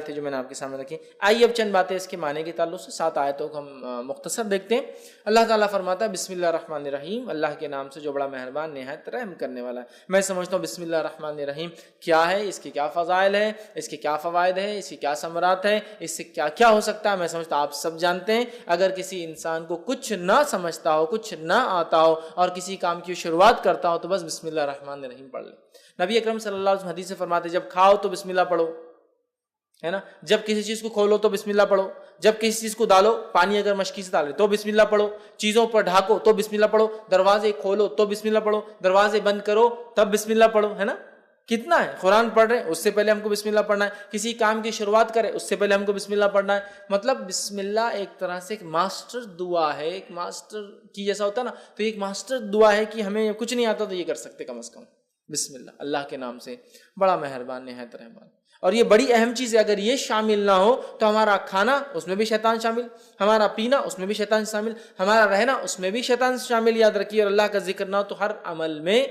تھے جو میں نے آپ کے سامنے رکھی. آئیے اب چند باتیں اس کے معنی کے تعلق سے 7 آیتوں کو ہم مختصر دیکھتے ہیں. اللہ تعالیٰ فرماتا ہے بسم اللہ الرحمن الرحیم، اللہ کے نام سے جو بڑا مہربان نہایت رحم کرنے والا ہے. میں سمجھتا ہوں بسم اللہ الرحمن الرحیم کیا ہے، اس کے کیا فضائل ہے، اس کے کیا فوائد ہیں، اس کی کیا ثمرات ہیں، اس سے کیا کیا ہو سکتا ہے، میں سمجھتا ہوں آپ سب جانتے ہیں. اگر کسی انسان کو کچھ نہ سمجھتا ہو، کچھ نہ آتا ہو اور کسی کام کی شروعات کرتا ہو تو بس بسم اللہ الرحمن الرحیم پڑھ لے. نبی اکرم صلی اللہ علیہ وسلم حدیث سے فرماتے جب کھاؤ تو بسم اللہ پڑھو، ہے نا. جب کسی چیز کو کھولو تو بسم اللہ پڑھو، جب کسی چیز کو ڈالو، پانی اگر مشکی سے ڈالے تو بسم اللہ پڑھو، چیزوں پر ڈھاکو تو بسم اللہ پڑھو، دروازے کھولو تو بسم اللہ پڑھو، دروازے بند کرو تب بسم اللہ پڑھو، ہے نا. کتنا ہے، قرآن پڑھ رہے اس سے پہلے ہم کو بسم اللہ پڑھنا ہے، کسی کام کی شروعات کرے اس سے پہلے ہم کو بسم اللہ پڑھنا ہے. مطلب بسم اللہ ایک طرح سے ایک ماسٹر دعا ہے، ایک ماسٹر کی جیسا ہوتا ہے نا، تو ایک ماسٹر دعا ہے کہ ہمیں کچھ نہیں آتا تو یہ کر سکتے کم از کم بسم اللہ، اللہ کے نام سے بڑا مہربان نہایت رحمان. اور یہ بڑی اہم چیز ہے، اگر یہ شامل نہ ہو تو ہمارا کھانا اس میں بھی شیطان شامل، ہمارا پینا اس میں بھی شیطان شامل، ہمارا رہنا اس میں بھی شیطان شامل. یاد رکھیے، اور اللہ کا ذکر نہ ہو تو ہر عمل میں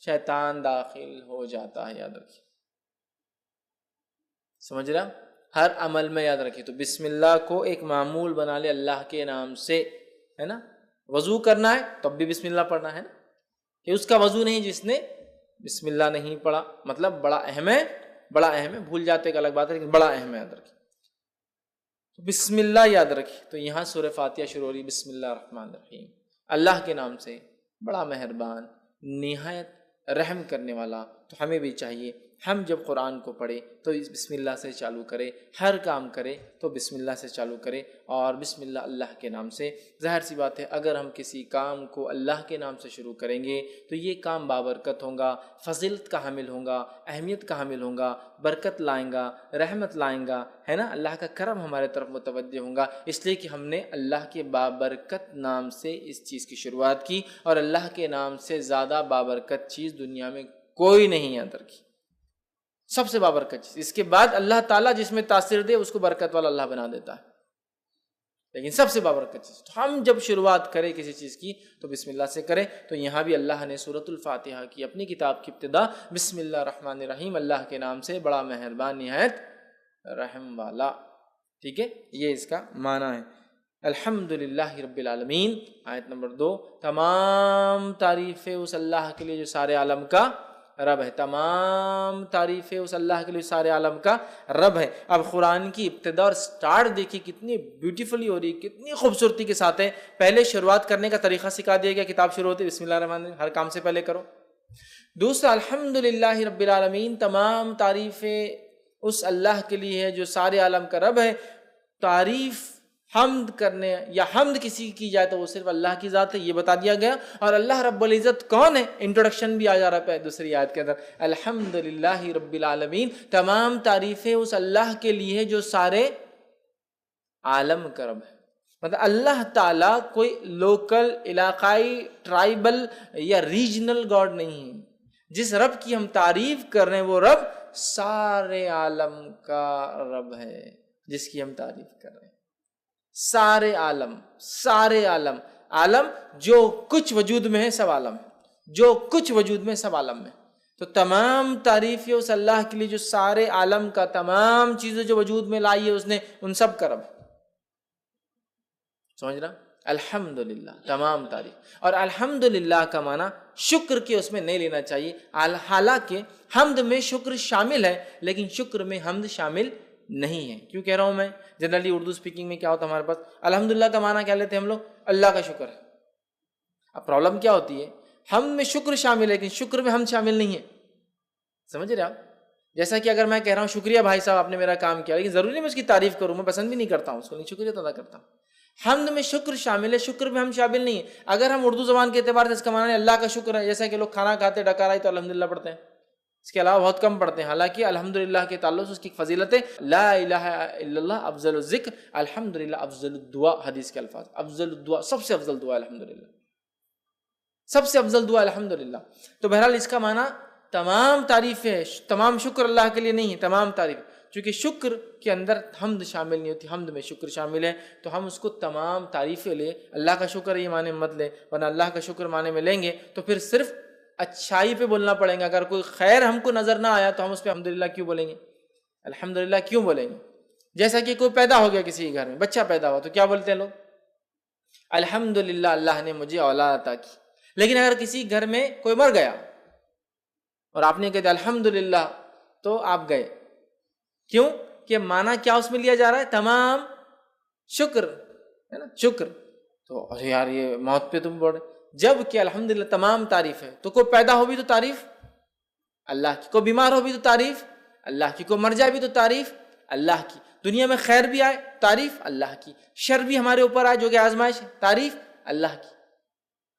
شیطان داخل ہو جاتا ہے، یاد رکھیے. سمجھ رہا؟ ہر عمل میں یاد رکھیے. تو بسم اللہ کو ایک معمول بنا لے اللہ کے نام سے، ہے نا. وضو کرنا ہے تب بھی بسم اللہ پڑھنا ہے نا، کہ اس کا وضو نہیں جس نے بسم اللہ نہیں پڑھا. مطلب بڑا اہم ہے، بڑا اہم ہے. بھول جاتے ایک الگ بات ہے لیکن بڑا اہم ہے، یاد رکھیے. تو بسم اللہ یاد رکھیے. تو یہاں سورہ فاتحہ شروع ہو رہی بسم اللہ الرحمن الرحیم، اللہ کے نام سے بڑا مہربان نہایت رحم کرنے والا. تو ہمیں بھی چاہیے ہم جب قرآن کو پڑھے تو اس بسم اللہ سے چالو کرے، ہر کام کرے تو بسم اللہ سے چالو کرے اور بسم اللہ اللہ کے نام سے. ظاہر سی بات ہے اگر ہم کسی کام کو اللہ کے نام سے شروع کریں گے تو یہ کام بابرکت ہوگا، فضیلت کا حامل ہوگا، اہمیت کا حامل ہوگا، برکت لائیں گا، رحمت لائیں گا، ہے نا. اللہ کا کرم ہمارے طرف متوجہ ہوگا، اس لیے کہ ہم نے اللہ کے بابرکت نام سے اس چیز کی شروعات کی. اور اللہ کے نام سے زیادہ بابرکت چیز دنیا میں کوئی نہیں ہے اندر کی، سب سے بابرکت چیز. اس کے بعد اللہ تعالیٰ جس میں تاثیر دے اس کو برکت والا اللہ بنا دیتا ہے، لیکن سب سے بابرکت چیز. تو ہم جب شروعات کریں کسی چیز کی تو بسم اللہ سے کریں. تو یہاں بھی اللہ نے سورۃ الفاتحہ کی اپنی کتاب کی ابتدا بسم اللہ الرحمن الرحیم، اللہ کے نام سے بڑا مہربان نہایت رحم والا. ٹھیک ہے، یہ اس کا معنی ہے. الحمدللہ رب العالمین. آیت نمبر 2، تمام تعریفیں اس اللہ کے لیے جو سارے عالم کا رب ہے. تمام تعریفیں اس اللہ کے لیے سارے عالم کا رب ہے. اب قرآن کی ابتدا اور سٹارٹ دیکھیے کتنی بیوٹیفلی ہو رہی ہے، کتنی خوبصورتی کے ساتھ ہے. پہلے شروعات کرنے کا طریقہ سکھا دیا گیا، کتاب شروع ہوتی ہے بسم اللہ الرحمن الرحیم، ہر کام سے پہلے کرو. دوسرا الحمدللہ رب العالمین، تمام تعریفیں اس اللہ کے لیے ہے جو سارے عالم کا رب ہے. تعریف حمد کرنے یا حمد کسی کی جائے تو وہ صرف اللہ کی ذات ہے، یہ بتا دیا گیا. اور اللہ رب العزت کون ہے، انٹروڈکشن بھی آ جا رہا ہے دوسری آیت کے اندر. الحمدللہ رب العالمین، تمام تعریفیں اس اللہ کے لیے ہے جو سارے عالم کا رب ہے. مطلب اللہ تعالیٰ کوئی لوکل، علاقائی، ٹرائبل یا ریجنل گاڈ نہیں ہے. جس رب کی ہم تعریف کر رہے ہیں وہ رب سارے عالم کا رب ہے، جس کی ہم تعریف کر رہے ہیں. سارے عالم، سارے عالم، عالم جو کچھ وجود میں ہے سب عالم ہے، جو کچھ وجود میں سب عالم میں. تو تمام تعریفیں اس اللہ کے لیے جو سارے عالم کا، تمام چیزیں جو وجود میں لائی ہے اس نے، ان سب کا رب ہے. سمجھ رہا؟ الحمدللہ، تمام تعریف. اور الحمدللہ کا معنی شکر کے اس میں نہیں لینا چاہیے. حالانکہ حمد میں شکر شامل ہے لیکن شکر میں حمد شامل نہیں ہے. کیوں کہہ رہا ہوں میں؟ جنرلی اردو سپیکنگ میں کیا ہوتا ہے ہمارے پاس، الحمدللہ کا معنی کیا لیتے ہیں ہم لوگ؟ اللہ کا شکر ہے. اب پرابلم کیا ہوتی ہے، حمد میں شکر شامل ہے لیکن شکر میں حمد شامل نہیں ہے. سمجھ رہے آپ؟ جیسا کہ اگر میں کہہ رہا ہوں شکریہ بھائی صاحب آپ نے میرا کام کیا، لیکن ضروری نہیں میں اس کی تعریف کروں، میں پسند بھی نہیں کرتا ہوں اس کو، نہیں شکریہ ادا کرتا ہوں. حمد میں شکر شامل ہے، شکر میں ہم شامل نہیں ہے. اگر ہم اردو زبان کے اعتبار سے اس کا معنی اللہ کا شکر ہے، جیسا کہ لوگ کھانا کھاتے ڈکارائی تو الحمدللہ پڑھتے ہیں، اس کے علاوہ بہت کم پڑھتے ہیں. حالانکہ الحمدللہ کے تعلق سے اس کی فضیلت ہے، لا الہ الا اللہ افضل الذکر، الحمدللہ افضل الدعا. حدیث کے الفاظ، افضل الدعا، سب سے افضل دعا الحمدللہ، سب سے افضل دعا الحمدللہ. تو بہرحال اس کا معنی تمام تعریفیں، تمام شکر اللہ کے لیے نہیں ہے، تمام تعریف. چونکہ شکر کے اندر حمد شامل نہیں ہوتی، حمد میں شکر شامل ہے، تو ہم اس کو تمام تعریفیں لے. اللہ کا شکر یہ معنی مت لے، ورنہ اللہ کا شکر معنی میں لیں گے تو پھر صرف اچھائی پہ بولنا پڑیں گا. اگر کوئی خیر ہم کو نظر نہ آیا تو ہم اس پہ الحمدللہ کیوں بولیں گے؟ الحمدللہ کیوں بولیں گے؟ جیسا کہ کوئی پیدا ہو گیا کسی کے گھر میں، بچہ پیدا ہوا تو کیا بولتے ہیں لوگ؟ الحمدللہ اللہ نے مجھے اولاد عطا کی. لیکن اگر کسی گھر میں کوئی مر گیا اور آپ نے کہا الحمدللہ تو آپ گئے. کیوں؟ کہ معنی کیا اس میں لیا جا رہا ہے؟ تمام شکر ہے نا، شکر. تو ارے یار یہ موت پہ تم بول رہے، جب کہ الحمدللہ تمام تعریف ہے. تو کوئی پیدا ہو بھی تو تعریف اللہ کی، کوئی بیمار ہو بھی تو تعریف اللہ کی، کوئی مر جائے بھی تو تعریف اللہ کی، دنیا میں خیر بھی آئے تعریف اللہ کی، شر بھی ہمارے اوپر آئے جو کہ آزمائش ہے تعریف اللہ کی.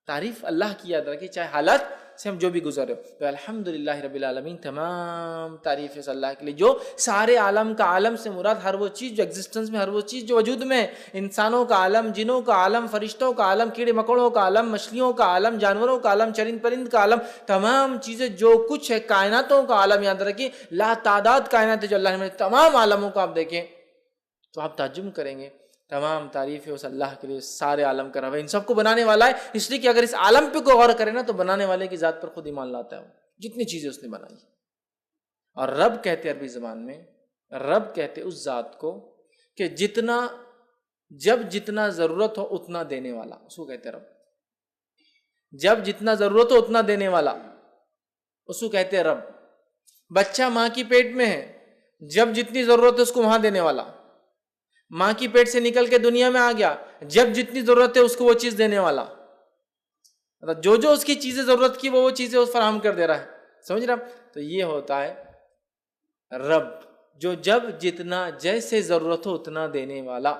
تعریف اللہ کی یاد رکھیے چاہے حالت سے ہم جو بھی گزر رہے ہو. تو الحمدللہ رب العالمین، تمام تعریف ہے اللہ کے لیے جو سارے عالم کا عالم سے مراد ہر وہ چیز جو ایگزسٹنس میں، ہر وہ چیز جو وجود میں، انسانوں کا عالم، جنوں کا عالم، فرشتوں کا عالم، کیڑے مکوڑوں کا عالم، مچھلیوں کا عالم، جانوروں کا عالم، چرند پرند کا عالم، تمام چیزیں جو کچھ ہے کائناتوں کا عالم. یاد رکھیے لا تعداد کائنات ہے جو اللہ نے، تمام عالموں کو آپ دیکھیں تو آپ تعجب کریں گے. تمام تعریف ہے اس اللہ کے لیے، سارے عالم کا رب ہے، ان سب کو بنانے والا ہے. اس لیے کہ اگر اس عالم پہ کوئی غور کرے نا تو بنانے والے کی ذات پر خود ایمان لاتا ہے وہ، جتنی چیزیں اس نے بنائی. اور رب کہتے عربی زبان میں، رب کہتے اس ذات کو کہ جتنا، جب جتنا ضرورت ہو اتنا دینے والا، اس کو کہتے رب. جب جتنا ضرورت ہو اتنا دینے والا اس کو کہتے رب. بچہ ماں کی پیٹ میں ہے، جب جتنی ضرورت ہے اس کو وہاں دینے والا. ماں کی پیٹ سے نکل کے دنیا میں آ گیا، جب جتنی ضرورت ہے اس کو وہ چیز دینے والا. مطلب جو جو اس کی چیزیں ضرورت کی وہ چیزیں اس فراہم کر دے رہا ہے. سمجھ رہا؟ تو یہ ہوتا ہے رب، جو جب جتنا جیسے ضرورت ہو اتنا دینے والا.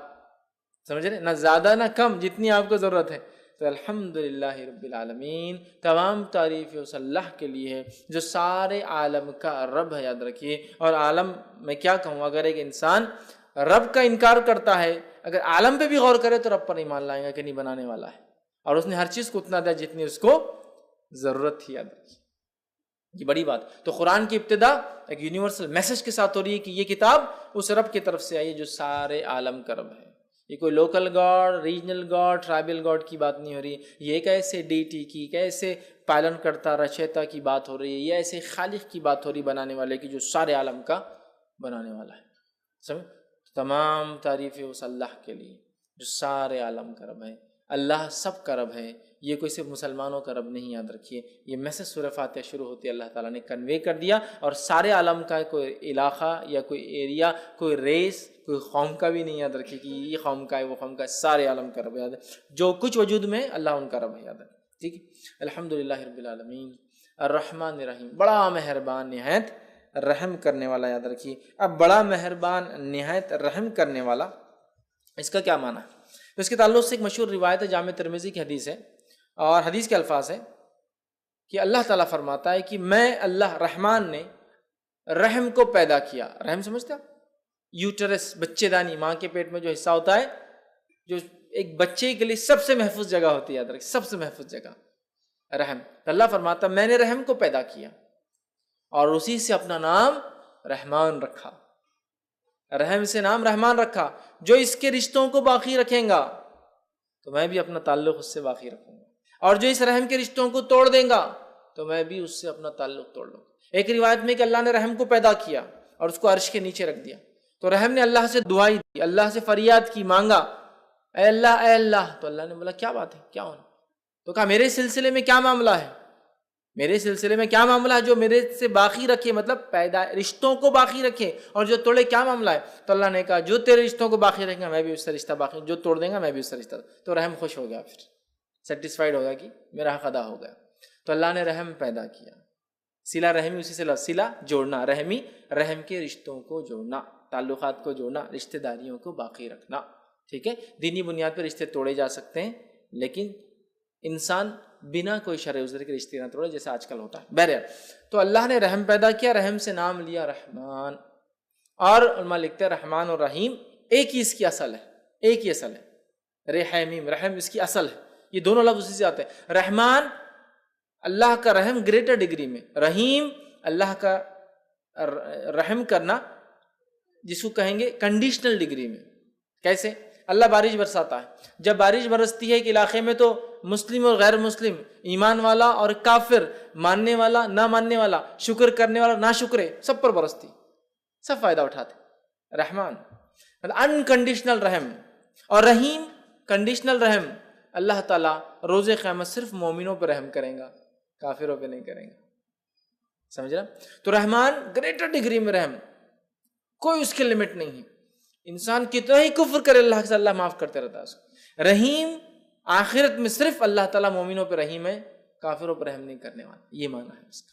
سمجھ رہے؟ نہ زیادہ نہ کم، جتنی آپ کو ضرورت ہے. تو الحمدللہ رب العالمین، تمام تعریف اس اللہ کے لیے ہے جو سارے عالم کا رب ہے. یاد رکھیے. اور عالم میں کیا کہوں، اگر ایک انسان رب کا انکار کرتا ہے، اگر عالم پہ بھی غور کرے تو رب پر ایمان لائے گا کہ نہیں بنانے والا ہے اور اس نے ہر چیز کو اتنا دیا جتنی اس کو ضرورت تھی. یاد رکھیے یہ بڑی بات. تو قرآن کی ابتدا ایک یونیورسل میسج کے ساتھ ہو رہی ہے کہ یہ کتاب اس رب کی طرف سے آئی ہے جو سارے عالم کا رب ہے. یہ کوئی local God, regional God, tribal God کی بات نہیں ہو رہی. یہ ایک ایسے ڈیٹی کی، ایک ایسے پالن کرتا رچیتا کی بات ہو رہی ہے. یہ ایسے خالق کی بات ہو رہی بنانے والے کی جو سارے عالم کا بنانے والا ہے. سمجھ؟ تمام تعریفیں اس اللہ کے لیے جو سارے عالم کا رب ہے. اللہ سب کا رب ہے، یہ کوئی صرف مسلمانوں کا رب نہیں. یاد رکھیے یہ میسج سورہ فاتحہ شروع ہوتی ہے اللہ تعالیٰ نے کنوے کر دیا. اور سارے عالم کا کوئی علاقہ یا کوئی ایریا، کوئی ریس، کوئی قوم کا بھی نہیں. یاد رکھیے کہ یہ قوم کا ہے وہ قوم کا ہے، سارے عالم کا رب. یاد ہے جو کچھ وجود میں اللہ ان کا رب ہے. یاد ہے. ٹھیک ہے. الحمدللہ رب العالمین الرحمن الرحیم، بڑا مہربان نہایت رحم کرنے والا. یاد رکھیے. اب بڑا مہربان نہایت رحم کرنے والا، اس کا کیا معنی ہے؟ تو اس کے تعلق سے ایک مشہور روایت ہے، جامع ترمذی کی حدیث ہے، اور حدیث کے الفاظ ہیں کہ اللہ تعالیٰ فرماتا ہے کہ میں اللہ رحمان نے رحم کو پیدا کیا. رحم سمجھتے آپ؟ یوٹرس، بچے دانی، ماں کے پیٹ میں جو حصہ ہوتا ہے جو ایک بچے کے لیے سب سے محفوظ جگہ ہوتی ہے. یاد رکھیے سب سے محفوظ جگہ رحم. اللہ فرماتا میں نے رحم کو پیدا کیا اور اسی سے اپنا نام رحمان رکھا. رحم سے نام رحمان رکھا. جو اس کے رشتوں کو باقی رکھیں گا تو میں بھی اپنا تعلق اس سے باقی رکھوں گا، اور جو اس رحم کے رشتوں کو توڑ دیں گا تو میں بھی اس سے اپنا تعلق توڑ لوں گا. ایک روایت میں کہ اللہ نے رحم کو پیدا کیا اور اس کو عرش کے نیچے رکھ دیا. تو رحم نے اللہ سے دعائی دی، اللہ سے فریاد کی، مانگا اے اللہ اے اللہ. تو اللہ نے بولا کیا بات ہے، کیا ہونا؟ تو کہا میرے سلسلے میں کیا معاملہ ہے، میرے سلسلے میں کیا معاملہ ہے جو میرے سے باقی رکھے، مطلب پیدا رشتوں کو باقی رکھے، اور جو توڑے کیا معاملہ ہے؟ تو اللہ نے کہا جو تیرے رشتوں کو باقی رکھیں گا میں بھی اس سے رشتہ باقی، جو توڑ دیں گا میں بھی اس سے رشتہ. تو رحم خوش ہو گیا، پھر سیٹسفائیڈ ہو گیا کہ میرا حق ادا ہو گیا. تو اللہ نے رحم پیدا کیا. صلہ رحمی اسی سے لفظ صلہ جوڑنا، رحمی رحم کے رشتوں کو جوڑنا، تعلقات کو جوڑنا، رشتہ داریوں کو باقی رکھنا. ٹھیک ہے. دینی بنیاد پر رشتے توڑے جا سکتے ہیں لیکن انسان بنا کوئی شرع عذر کے رشتے نہ توڑے جیسا آج کل ہوتا ہے. بہرحال تو اللہ نے رحم پیدا کیا، رحم سے نام لیا رحمان. اور علماء لکھتے ہیں رحمان اور رحیم ایک ہی اس کی اصل ہے، ایک ہی اصل ہے. رحیم رحم اس کی اصل ہے، یہ دونوں لفظ اسی سے آتے ہیں. رحمان اللہ کا رحم گریٹر ڈگری میں، رحیم اللہ کا رحم کرنا جس کو کہیں گے کنڈیشنل ڈگری میں. کیسے؟ اللہ بارش برساتا ہے. جب بارش برستی ہے ایک علاقے میں تو مسلم اور غیر مسلم، ایمان والا اور کافر، ماننے والا نہ ماننے والا، شکر کرنے والا نہ شکرے، سب پر برستی. سب فائدہ اٹھاتے. رحمان مطلب انکنڈیشنل رحم، اور رحیم کنڈیشنل رحم. اللہ تعالیٰ روز قیامت صرف مومنوں پہ رحم کریں گا، کافروں پہ نہیں کریں گا. سمجھ رہا؟ تو رحمان گریٹر ڈگری میں رحم، کوئی اس کی لمٹ نہیں ہے. انسان کتنا ہی کفر کرے اللہ کے ساتھ، اللہ معاف کرتے رہتا ہے اس کو. رحیم آخرت میں صرف اللہ تعالیٰ مومنوں پہ رحیم ہے، کافروں پہ رحم نہیں کرنے والا. یہ معنی ہے اس کا.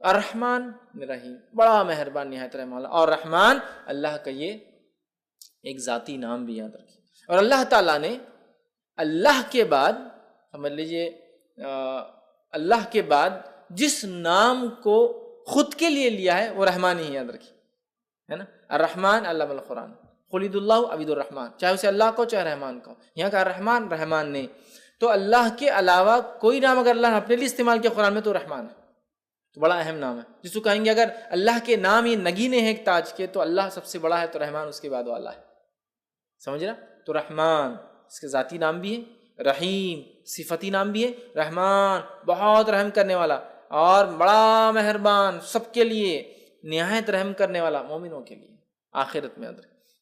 الرحمن رحیم، بڑا مہربان نہایت رحم والا. اور رحمان اللہ کا یہ ایک ذاتی نام بھی یاد رکھیے. اور اللہ تعالیٰ نے اللہ کے بعد سمجھ لیجیے اللہ کے بعد جس نام کو خود کے لیے لیا ہے وہ رحمان ہی، یاد رکھیے، ہے نا. الرحمن علم القرآن، خلید اللہ عبید الرحمن، چاہے اسے اللہ کو چاہے رحمان کو. یہاں کا رحمان رحمان نے، تو اللہ کے علاوہ کوئی نام اگر اللہ نے اپنے لیے استعمال کیا قرآن میں تو رحمان ہے. تو بڑا اہم نام ہے، جس کو کہیں گے اگر اللہ کے نام یہ نگینے ہیں ایک تاج کے، تو اللہ سب سے بڑا ہے، تو رحمان اس کے بعد والا ہے. سمجھ رہا؟ تو رحمان اس کے ذاتی نام بھی ہے، رحیم صفتی نام بھی ہے. رحمان بہت رحم کرنے والا اور بڑا مہربان، سب کے لیے نہایت رحم کرنے والا، مومنوں کے لیے آخرت میں.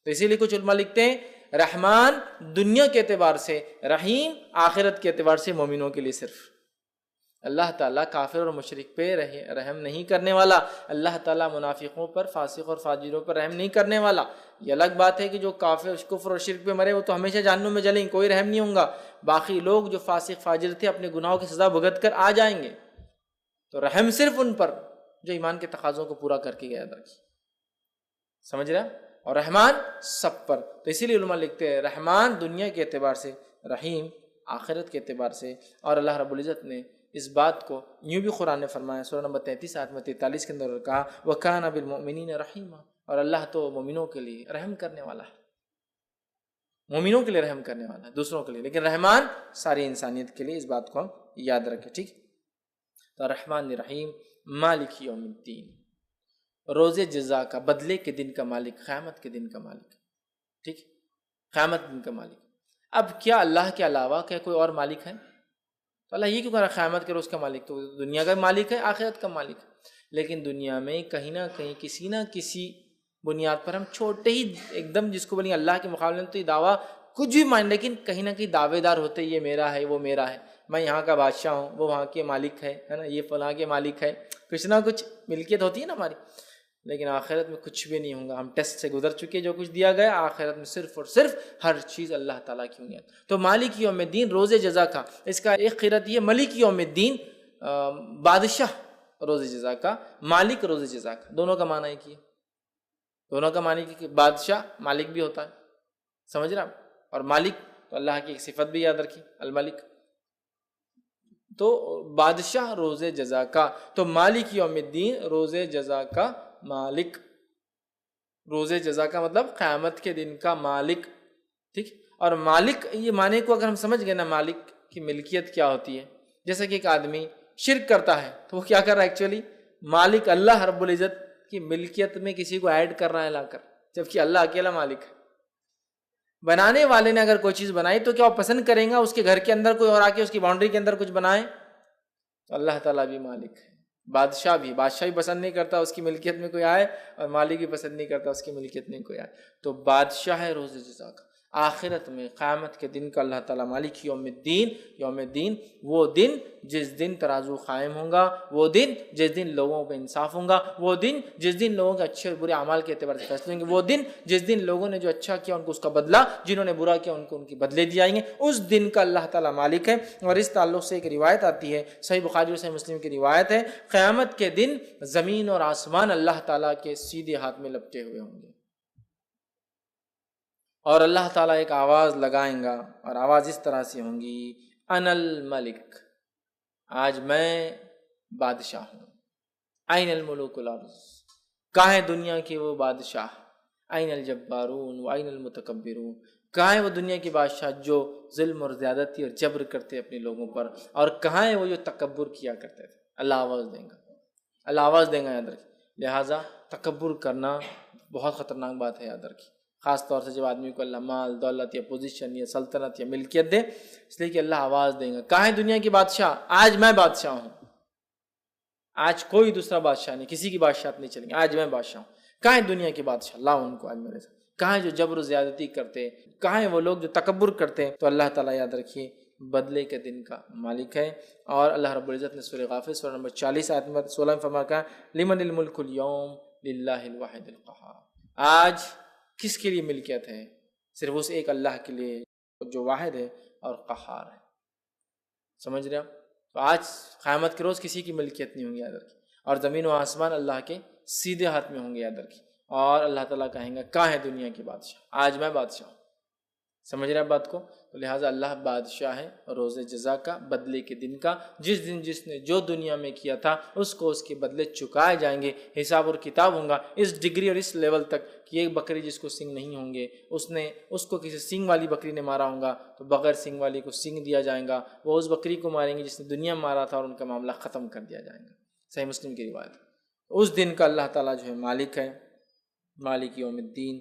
تو اسی لیے کچھ علماء لکھتے ہیں رحمان دنیا کے اعتبار سے، رحیم آخرت کے اعتبار سے مومنوں کے لیے. صرف اللہ تعالیٰ کافر اور مشرک پہ رحم نہیں کرنے والا، اللہ تعالیٰ منافقوں پر، فاسق اور فاجروں پر رحم نہیں کرنے والا. یہ الگ بات ہے کہ جو کافر کفر اور شرک پہ مرے وہ تو ہمیشہ جہنم میں جلیں، کوئی رحم نہیں ہوگا. باقی لوگ جو فاسق فاجر تھے اپنے گناہوں کی سزا بھگت کر آ جائیں گے. تو رحم صرف ان پر جو ایمان کے تقاضوں کو پورا کر کے گیا رکھی. سمجھ رہا؟ اور رحمان سب پر. تو اسی لیے علماء لکھتے ہیں رحمان دنیا کے اعتبار سے، رحیم آخرت کے اعتبار سے. اور اللہ رب العزت نے اس بات کو یوں بھی قرآن نے فرمایا، سورہ نمبر 33 آیت 43 کے اندر کہا وَكَانَ بِالْمُؤْمِنِينَ رَحِيمًا، اور اللہ تو مومنوں کے لیے رحم کرنے والا ہے. مومنوں کے لیے رحم کرنے والا ہے، دوسروں کے لیے. لیکن رحمان ساری انسانیت کے لیے، اس بات کو ہم یاد رکھیں. ٹھیک؟ تو رحمان رحیم مالک یوم الدین، روز جزا کا، بدلے کے دن کا مالک، قیامت کے دن کا مالک. ٹھیک؟ قیامت دن کا مالک. اب کیا اللہ کے علاوہ کیا کوئی اور مالک ہے؟ تو اللہ یہ کیوں کہہ رہا ہے قیامت کے روز کا مالک؟ تو دنیا کا مالک ہے، آخرت کا مالک ہے. لیکن دنیا میں کہیں نہ کہیں کسی نہ کسی بنیاد پر ہم چھوٹے ہی ایک دم جس کو بولیں اللہ کے مقابلے میں تو یہ دعویٰ کچھ بھی مان، لیکن کہیں نہ کہیں دعوے دار ہوتے یہ میرا ہے، وہ میرا ہے، میں یہاں کا بادشاہ ہوں، وہ وہاں کے مالک ہے نا، یہ فلاں کے مالک ہے. کچھ نہ کچھ ملکیت ہوتی ہے نا ہماری. لیکن آخرت میں کچھ بھی نہیں ہوگا. ہم ٹیسٹ سے گزر چکے، جو کچھ دیا گیا آخرت میں صرف اور صرف ہر چیز اللہ تعالیٰ کی ہوگی. تو مالک یوم الدین روز جزا کا، اس کا ایک قرأت یہ ملک یوم الدین بادشاہ روز جزا کا، مالک روز جزا کا، دونوں کا معنی ایک ہی ہے. دونوں کا معنی کہ بادشاہ مالک بھی ہوتا ہے. سمجھ رہا؟ اور مالک تو اللہ کی ایک صفت بھی یاد رکھی، الملک. تو بادشاہ روز جزا کا، تو مالک یوم الدین روز جزا کا مالک. روز جزا کا مطلب قیامت کے دن کا مالک. ٹھیک؟ اور مالک یہ معنی کو اگر ہم سمجھ گئے نا، مالک کی ملکیت کیا ہوتی ہے. جیسا کہ ایک آدمی شرک کرتا ہے تو وہ کیا کر رہا ہے ایکچولی؟ مالک اللہ رب العزت کی ملکیت میں کسی کو ایڈ کر رہا ہے لا کر، جبکہ اللہ اکیلا مالک ہے. بنانے والے نے اگر کوئی چیز بنائی تو کیا وہ پسند کریں گا اس کے گھر کے اندر کوئی اور آ کے اس کی باؤنڈری کے اندر کچھ بنائے؟ تو اللہ تعالیٰ بھی مالک ہے. بادشاہ بھی پسند نہیں کرتا اس کی ملکیت میں کوئی آئے، اور مالک بھی پسند نہیں کرتا اس کی ملکیت میں کوئی آئے. تو بادشاہ ہے روز جزا کا، آخرت میں قیامت کے دن کا اللہ تعالیٰ مالک یوم الدین. یوم الدین وہ دن جس دن ترازو قائم ہوں گا، وہ دن جس دن لوگوں پہ انصاف ہوں گا، وہ دن جس دن لوگوں کے اچھے اور برے اعمال کے اعتبار سے فیصلے ہوں گے، وہ دن جس دن لوگوں نے جو اچھا کیا ان کو اس کا بدلہ، جنہوں نے برا کیا ان کو ان کی بدلے دی جائیں گے. اس دن کا اللہ تعالیٰ مالک ہے. اور اس تعلق سے ایک روایت آتی ہے، صحیح بخاری اور صحیح مسلم کی روایت ہے، قیامت کے دن زمین اور آسمان اللہ تعالیٰ کے سیدھے ہاتھ میں لپٹے ہوئے ہوں گے، اور اللہ تعالیٰ ایک آواز لگائیں گا، اور آواز اس طرح سے ہوں گی، انا الملک، آج میں بادشاہ ہوں. این الملوک الارض، کہاں ہے دنیا کے وہ بادشاہ؟ این الجبارون و این المتکبرون، کہاں ہے وہ دنیا کے بادشاہ جو ظلم اور زیادتی اور جبر کرتے اپنے لوگوں پر، اور کہاں ہے وہ جو تکبر کیا کرتے تھے؟ اللہ آواز دیں گا، اللہ آواز دیں گا، یاد رکھیں. لہٰذا تکبر کرنا بہت خطرناک بات ہے، یاد رکھیں، خاص طور سے جب آدمی کو اللہ مال دولت یا پوزیشن یا سلطنت یا ملکیت دے، اس لیے کہ اللہ آواز دیں گا، کہاں ہے دنیا کی بادشاہ؟ آج میں بادشاہ ہوں. آج کوئی دوسرا بادشاہ نہیں، کسی کی بادشاہت نہیں چلیں گی، آج میں بادشاہ ہوں. کہاں ہے دنیا کے بادشاہ؟ لاؤ ان کو آج میرے ساتھ. کہاں ہے جو جبر و زیادتی کرتے؟ کہاں ہیں وہ لوگ جو تکبر کرتے؟ تو اللہ تعالیٰ یاد رکھیے بدلے کے دن کا مالک ہے. اور اللہ رب العزت نے سورہ غافر سورہ نمبر 40 آیت نمبر 16 میں فرمایا کہا لمن الملک اليوم للہ الواحد القہار. آج کس کے لیے ملکیت ہے؟ صرف اس ایک اللہ کے لیے جو واحد ہے اور قہار ہے. سمجھ رہے ہو؟ تو آج قیامت کے روز کسی کی ملکیت نہیں ہوگی، یاد رکھیے. اور زمین و آسمان اللہ کے سیدھے ہاتھ میں ہوں گے، یاد رکھیے. اور اللہ تعالیٰ کہیں گا کہاں ہے دنیا کی بادشاہ؟ آج میں بادشاہ ہوں. سمجھ رہے ہیں بات کو؟ تو لہٰذا اللہ بادشاہ ہے روز جزا کا، بدلے کے دن کا. جس دن جس نے جو دنیا میں کیا تھا اس کو اس کے بدلے چکائے جائیں گے. حساب اور کتاب ہوں گا اس ڈگری اور اس لیول تک کہ ایک بکری جس کو سینگ نہیں ہوں گے اس کو کسی سینگ والی بکری نے مارا ہوگا تو بغیر سینگ والی کو سینگ دیا جائے گا. وہ اس بکری کو ماریں گے جس نے دنیا میں مارا تھا اور ان کا معاملہ ختم کر دیا جائے گا. صحیح مسلم کی روایت. اس دن کا اللہ تعالیٰ جو ہے مالک ہے، مالک یوم الدین.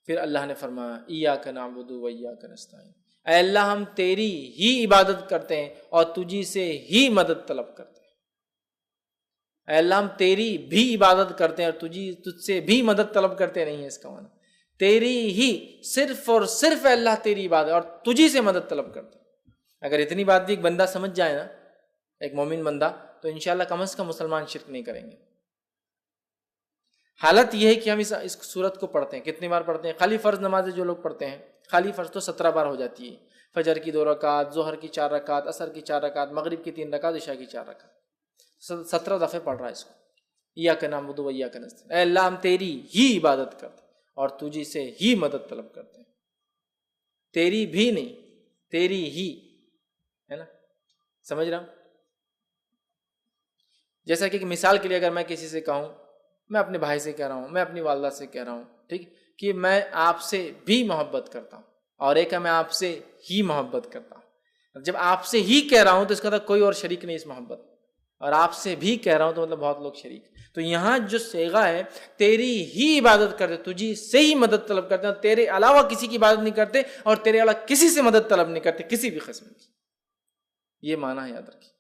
پھر اللہ نے فرمایا ایاک نعبد و ایاک نستعین. اے اللہ ہم تیری ہی عبادت کرتے ہیں اور تجھی سے ہی مدد طلب کرتے ہیں. اے اللہ ہم تیری بھی عبادت کرتے ہیں اور تجھ سے بھی مدد طلب کرتے نہیں ہیں. اس کا معنی تیری ہی صرف اور صرف اے اللہ تیری عبادت اور تجھی سے مدد طلب کرتے ہیں. اگر اتنی بات بھی ایک بندہ سمجھ جائے نا، ایک مومن بندہ، تو انشاءاللہ کم از کم مسلمان شرک نہیں کریں گے. حالت یہ ہے کہ ہم اس سورت کو پڑھتے ہیں. کتنی بار پڑھتے ہیں؟ خالی فرض نمازیں جو لوگ پڑھتے ہیں، خالی فرض تو 17 بار ہو جاتی ہے. فجر کی 2 رکعت، ظہر کی 4 رکعت، عصر کی 4 رکعت، مغرب کی 3 رکعت، عشاء کی 4 رکعت. 17 دفعے پڑھ رہا ہے اس کو. ایاک نعبد و ایاک نستعین. اے اللہ ہم تیری ہی عبادت کرتے ہیں اور تجھی سے ہی مدد طلب کرتے ہیں. تیری بھی نہیں، تیری ہی، ہے نا؟ سمجھ رہا ہوں؟ جیسا کہ مثال کے لیے اگر میں کسی سے کہوں، میں اپنے بھائی سے کہہ رہا ہوں، میں اپنی والدہ سے کہہ رہا ہوں، ٹھیک، کہ میں آپ سے بھی محبت کرتا ہوں، اور ایک ہے میں آپ سے ہی محبت کرتا ہوں. جب آپ سے ہی کہہ رہا ہوں تو اس کا کوئی اور شریک نہیں اس محبت، اور آپ سے بھی کہہ رہا ہوں تو مطلب بہت لوگ شریک. تو یہاں جو صیغہ ہے تیری ہی عبادت کرتے، تجھی سے ہی مدد طلب کرتے ہیں، تیرے علاوہ کسی کی عبادت نہیں کرتے اور تیرے علاوہ کسی سے مدد طلب نہیں کرتے کسی بھی قسم کی. یہ معنی ہے، یاد رکھیے.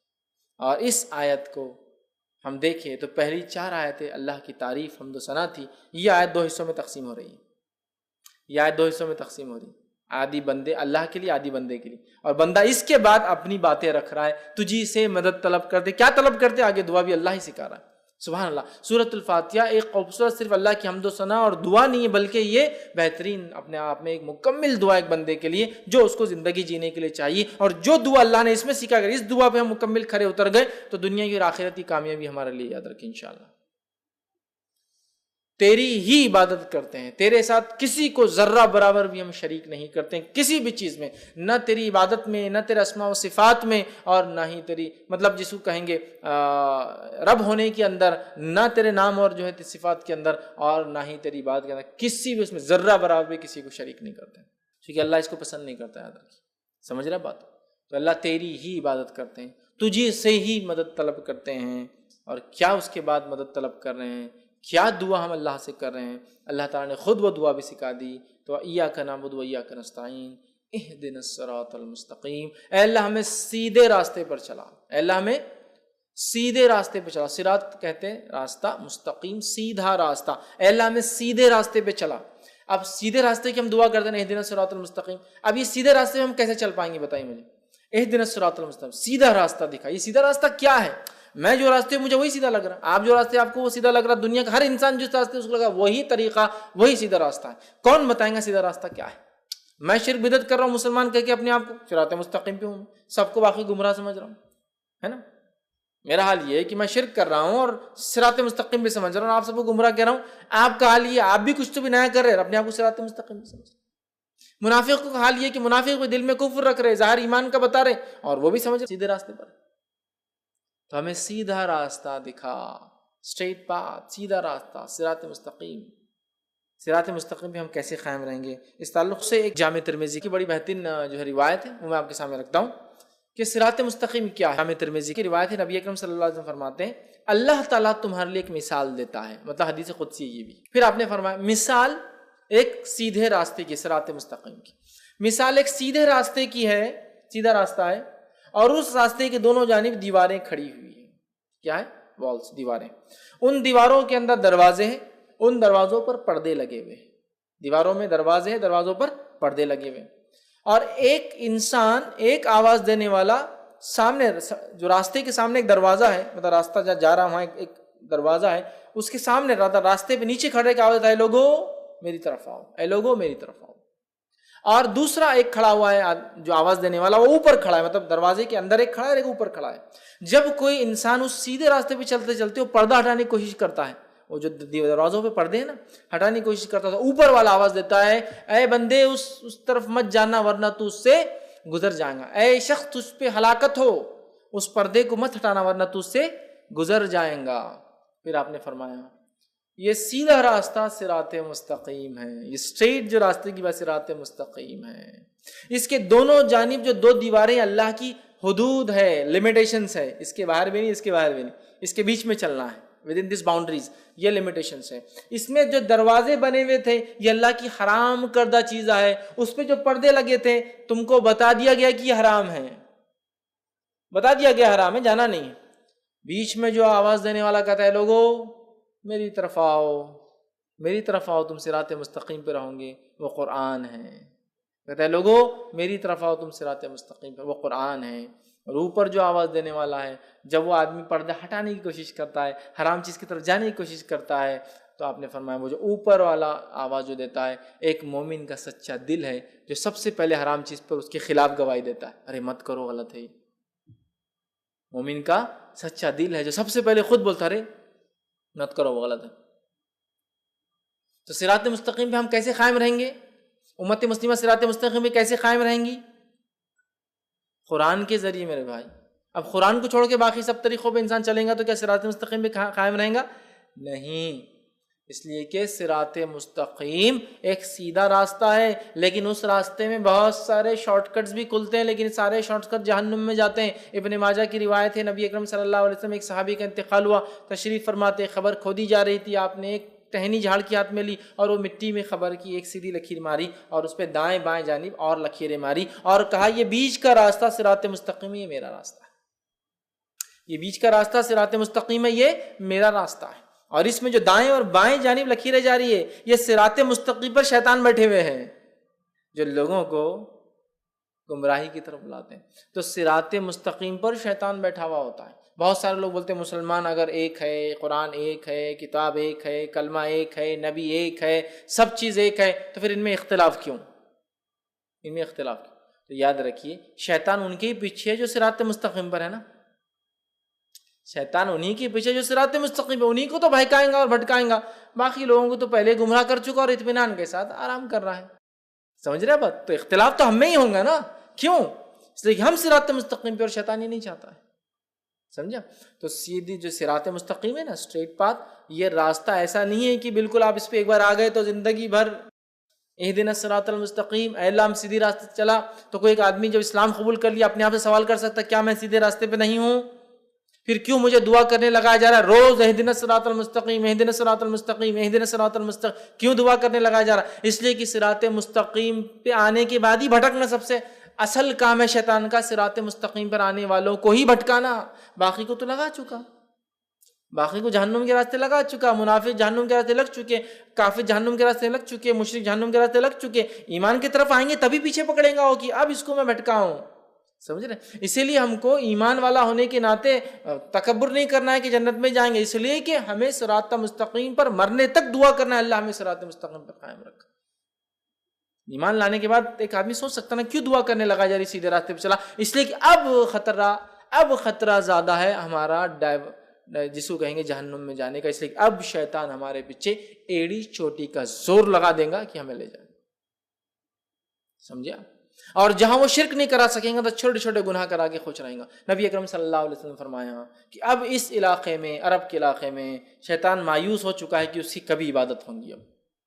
اور اس آیت کو ہم دیکھیں تو پہلی 4 آیتیں اللہ کی تعریف حمد و ثنا تھی. یہ آیت 2 حصوں میں تقسیم ہو رہی ہے. یہ آیت 2 حصوں میں تقسیم ہو رہی ہے. عادی بندے اللہ کے لیے، عادی بندے کے لیے. اور بندہ اس کے بعد اپنی باتیں رکھ رہا ہے، تجھی سے مدد طلب کرتے. کیا طلب کرتے؟ آگے دعا بھی اللہ ہی سکھا رہا ہے. سبحان اللہ. سورۃ الفاتحہ ایک خوبصورت صرف اللہ کی حمد و ثنا اور دعا نہیں ہے، بلکہ یہ بہترین اپنے آپ میں ایک مکمل دعا ایک بندے کے لیے جو اس کو زندگی جینے کے لیے چاہیے. اور جو دعا اللہ نے اس میں سکھا کر اس دعا پہ ہم مکمل کھڑے اتر گئے تو دنیا کی اور آخرت کی کامیابی ہمارے لیے. یاد رکھیں انشاءاللہ تیری ہی عبادت کرتے ہیں، تیرے ساتھ کسی کو ذرہ برابر بھی ہم شریک نہیں کرتے ہیں کسی بھی چیز میں، نہ تیری عبادت میں، نہ تیرے اسماء و صفات میں، اور نہ ہی تیری مطلب جس کو کہیں گے رب ہونے کے اندر، نہ تیرے نام اور جو ہے صفات کے اندر، اور نہ ہی تیری عبادت کے اندر کسی بھی اس میں ذرہ برابر بھی کسی کو شریک نہیں کرتے، کیونکہ اللہ اس کو پسند نہیں کرتا. یاد رکھیے. سمجھ رہا بات؟ تو اللہ تیری ہی عبادت کرتے ہیں، تجھے سے ہی مدد طلب کرتے ہیں. اور کیا اس کے بعد مدد طلب کر رہے ہیں؟ کیا دعا ہم اللہ سے کر رہے ہیں؟ اللہ تعالیٰ نے خود وہ دعا بھی سکھا دی. تو ایاک نعبد و ایاک نستعین اہدنا الصراط المستقیم. اے اللہ ہمیں سیدھے راستے پر چلا. اے اللہ ہمیں سیدھے راستے پہ چلا. صراط کہتے ہیں راستہ، مستقیم سیدھا راستہ. اے اللہ ہمیں سیدھے راستے پہ چلا. اب سیدھے راستے کی ہم دعا کرتے ہیں اہدنا الصراط المستقیم. اب یہ سیدھے راستے پہ ہم کیسے چل پائیں گے؟ بتائیے مجھے. اہدنا الصراط المستقیم، سیدھا راستہ دکھا. یہ سیدھا راستہ کیا ہے؟ میں جو راستے مجھے وہی سیدھا لگ رہا، آپ جو راستے آپ کو وہ سیدھا لگ رہا، دنیا کا ہر انسان جس راستے اس کو لگا وہی طریقہ، وہی سیدھا راستہ ہے. کون بتائیں گا سیدھا راستہ کیا ہے؟ میں شرک بدعت کر رہا ہوں مسلمان کہہ کے اپنے آپ کو صراط مستقیم پہ ہوں، سب کو باقی گمراہ سمجھ رہا ہوں، ہے نا؟ میرا حال یہ ہے کہ میں شرک کر رہا ہوں اور صراط مستقیم بھی سمجھ رہا ہوں، آپ سب کو گمراہ کہہ رہا ہوں. آپ کا حال یہ، آپ بھی کچھ تو بھی نیا کر رہے ہیں، اپنے آپ کو صراط مستقیم بھی سمجھ رہے. منافق کا حال یہ کہ منافق بھی دل میں کفر رکھ رہے، ظاہر ایمان کا بتا رہے اور وہ بھی سمجھ رہے سیدھے راستے پر. تو ہمیں سیدھا راستہ دکھا، اسٹریٹ پاتھ، سیدھا راستہ، صراط مستقیم. صراط مستقیم پہ ہم کیسے قائم رہیں گے؟ اس تعلق سے ایک جامع ترمذی کی بڑی بہترین جو ہے روایت ہے وہ میں آپ کے سامنے رکھتا ہوں کہ صراط مستقیم کیا ہے. جامع ترمذی کی روایت ہے، نبی اکرم صلی اللہ علیہ وسلم فرماتے ہیں اللہ تعالیٰ تمہارے لیے ایک مثال دیتا ہے، مطلب حدیث قدسی یہ بھی. پھر آپ نے فرمایا مثال ایک سیدھے راستے کی، صراط مستقیم کی مثال ایک سیدھے راستے کی ہے، سیدھا راستہ ہے، اور اس راستے کے دونوں جانب دیواریں کھڑی ہوئی ہیں. کیا ہے؟ والز، دیواریں. ان دیواروں کے اندر دروازے ہیں، ان دروازوں پر پردے لگے ہوئے، دیواروں میں دروازے ہیں، دروازوں پر پردے لگے ہوئے، اور ایک انسان، ایک آواز دینے والا سامنے، جو راستے کے سامنے ایک دروازہ ہے، مطلب راستہ جہاں جا رہا وہاں ایک دروازہ ہے، اس کے سامنے راستے پہ نیچے کھڑے کی آواز ہے، اے لوگو میری طرف آؤ، اے لوگو میری طرف آؤ. اور دوسرا ایک کھڑا ہوا ہے جو آواز دینے والا، وہ اوپر کھڑا ہے، مطلب دروازے کے اندر ایک کھڑا ہے اور ایک اوپر کھڑا ہے. جب کوئی انسان اس سیدھے راستے پہ چلتے چلتے وہ پردہ ہٹانے کی کوشش کرتا ہے، وہ جو دروازوں پہ پردے ہیں نا، ہٹانے کی کوشش کرتا ہے، اوپر والا آواز دیتا ہے، اے بندے اس طرف مت جانا ورنہ تو اس سے گزر جائیں گا، اے شخص تجھ پہ ہلاکت ہو، اس پردے کو مت ہٹانا ورنہ تو اس سے گزر جائیں گا. پھر آپ نے فرمایا یہ سیدھا راستہ صراط مستقیم ہے، یہ اسٹریٹ جو راستے کی بات صراط مستقیم ہے. اس کے دونوں جانب جو دو دیواریں اللہ کی حدود ہے، لمیٹیشنز ہے، اس کے باہر بھی نہیں، اس کے باہر بھی نہیں، اس کے بیچ میں چلنا ہے، ود ان دس باؤنڈریز، یہ لمیٹیشنز ہے. اس میں جو دروازے بنے ہوئے تھے یہ اللہ کی حرام کردہ چیز ہے، اس پہ جو پردے لگے تھے تم کو بتا دیا گیا کہ یہ حرام ہے، بتا دیا گیا حرام ہے، جانا نہیں. بیچ میں جو آواز دینے والا کہتا ہے لوگوں میری طرف آؤ، میری طرف آؤ، تم صراط مستقیم پہ رہو گے، وہ قرآن ہے. کہتا ہے لوگوں میری طرف آؤ، تم صراط مستقیم پہ، وہ قرآن ہے. اور اوپر جو آواز دینے والا ہے، جب وہ آدمی پردہ ہٹانے کی کوشش کرتا ہے، حرام چیز کی طرف جانے کی کوشش کرتا ہے، تو آپ نے فرمایا وہ جو اوپر والا آواز جو دیتا ہے ایک مومن کا سچا دل ہے جو سب سے پہلے حرام چیز پر اس کے خلاف گواہی دیتا ہے، ارے مت کرو، غلط ہے. مومن کا سچا دل ہے جو سب سے پہلے خود بولتا رہے مت کرو، وہ غلط ہے. تو صراط مستقیم پہ ہم کیسے قائم رہیں گے؟ امت مسلمہ صراط مستقیم پہ کیسے قائم رہیں گی؟ قرآن کے ذریعے میرے بھائی. اب قرآن کو چھوڑ کے باقی سب طریقوں پہ انسان چلیں گا تو کیا صراط مستقیم پہ قائم رہیں گا؟ نہیں. اس لیے کہ صراط مستقیم ایک سیدھا راستہ ہے، لیکن اس راستے میں بہت سارے شارٹ کٹس بھی کھلتے ہیں، لیکن سارے شارٹ کٹ جہنم میں جاتے ہیں. ابن ماجہ کی روایت ہے، نبی اکرم صلی اللہ علیہ وسلم ایک صحابی کا انتقال ہوا، تشریف فرماتے، خبر کھودی جا رہی تھی، آپ نے ایک ٹہنی جھاڑ کے ہاتھ میں لی اور وہ مٹی میں خبر کی ایک سیدھی لکیر ماری اور اس پہ دائیں بائیں جانب اور لکیریں ماری اور کہا یہ بیچ کا راستہ صراط مستقیم ہے، یہ میرا راستہ ہے. یہ بیچ کا راستہ صراط مستقیم ہے، یہ میرا راستہ ہے. اور اس میں جو دائیں اور بائیں جانب لکیریں جا رہی ہے یہ صراط مستقیم پر شیطان بیٹھے ہوئے ہیں جو لوگوں کو گمراہی کی طرف بلاتے ہیں. تو صراط مستقیم پر شیطان بیٹھا ہوا ہوتا ہے. بہت سارے لوگ بولتے ہیں مسلمان اگر ایک ہے، قرآن ایک ہے، کتاب ایک ہے، کلمہ ایک ہے، نبی ایک ہے، سب چیز ایک ہے، تو پھر ان میں اختلاف کیوں؟ ان میں اختلاف کیوں؟ تو یاد رکھیے شیطان ان کے ہی پیچھے ہے جو صراط مستقیم پر ہے نا. شیطان انہی کے پیچھے جو صراط مستقیم ہے، انہی کو تو بہکائیں گا اور بھٹکائیں گا. باقی لوگوں کو تو پہلے گمراہ کر چکا اور اطمینان کے ساتھ آرام کر رہا ہے. سمجھ رہے بات؟ تو اختلاف تو ہم میں ہی ہوں گا نا. کیوں؟ اس لیے کہ ہم صراط مستقیم پہ اور شیطان یہ نہیں چاہتا ہے. سمجھا؟ تو سیدھی جو صراط مستقیم ہے نا، اسٹریٹ پاتھ، یہ راستہ ایسا نہیں ہے کہ بالکل آپ اس پہ ایک بار آ گئے تو زندگی بھر اہدنا الصراط المستقیم، اے اللہ ہم سیدھی راستے چلا. تو کوئی ایک آدمی جب اسلام قبول کر لیا اپنے آپ سے سوال کر سکتا کیا میں سیدھے راستے پہ نہیں ہوں؟ پھر کیوں مجھے دعا کرنے لگایا جا رہا ہے روز اہدنا الصراط المستقیم، اہدنا الصراط المستقیم، اہدنا الصراط المستقیم؟ کیوں دعا کرنے لگایا جا رہا ہے؟ اس لیے کہ صراط مستقیم پہ آنے کے بعد ہی بھٹکنا سب سے اصل کام ہے شیطان کا. صراط مستقیم پر آنے والوں کو ہی بھٹکانا، باقی کو تو لگا چکا، باقی کو جہنم کے راستے لگا چکا. منافق جہنم کے راستے لگ چکے، کافر جہنم کے راستے لگ چکے، مشرک جہنم کے راستے لگ چکے. ایمان کی طرف آئیں گے تبھی پیچھے پکڑیں گا وہ کہ اب اس کو میں بھٹکاؤں. سمجھ رہے؟ اسی لیے ہم کو ایمان والا ہونے کے ناطے تکبر نہیں کرنا ہے کہ جنت میں جائیں گے، اس لیے کہ ہمیں صراط مستقیم پر مرنے تک دعا کرنا ہے، اللہ ہمیں صراط مستقیم پر قائم رکھ. ایمان لانے کے بعد ایک آدمی سوچ سکتا نا کیوں دعا کرنے لگا جا رہی سیدھے راستے پہ چلا؟ اس لیے کہ اب خطرہ زیادہ ہے ہمارا جس کو کہیں گے جہنم میں جانے کا. اس لیے کہ اب شیطان ہمارے پیچھے ایڑی چوٹی کا زور لگا دے گا کہ ہمیں لے جائے. سمجھا؟ اور جہاں وہ شرک نہیں کرا سکیں گے تو چھوٹے چھوٹے گناہ کرا کے خوش رہیں گا. نبی اکرم صلی اللہ علیہ وسلم فرمایا کہ اب اس علاقے میں، عرب کے علاقے میں شیطان مایوس ہو چکا ہے کہ اس کی کبھی عبادت ہوں گی.